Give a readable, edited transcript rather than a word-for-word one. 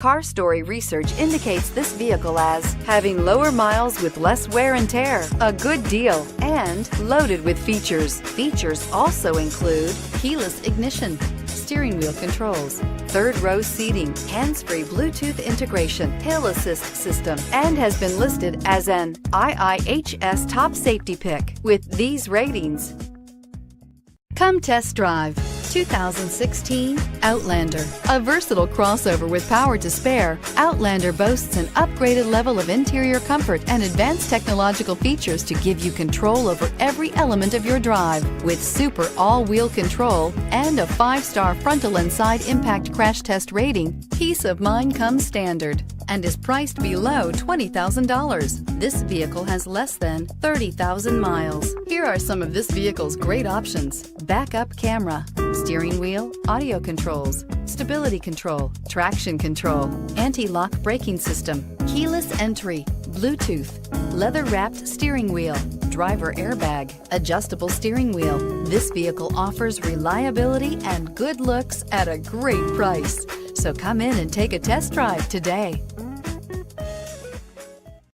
Car Story research indicates this vehicle as having lower miles with less wear and tear, a good deal, and loaded with features. Features also include keyless ignition, steering wheel controls, third row seating, hands-free Bluetooth integration, hill assist system, and has been listed as an IIHS top safety pick with these ratings. Come test drive 2016 Outlander. A versatile crossover with power to spare, Outlander boasts an upgraded level of interior comfort and advanced technological features to give you control over every element of your drive. With super all-wheel control and a 5-star frontal and side impact crash test rating, peace of mind comes standard and is priced below $20,000. This vehicle has less than 30,000 miles. Here are some of this vehicle's great options: backup camera, steering wheel audio controls, stability control, traction control, anti-lock braking system, keyless entry, Bluetooth, leather-wrapped steering wheel, driver airbag, adjustable steering wheel. This vehicle offers reliability and good looks at a great price. So come in and take a test drive today.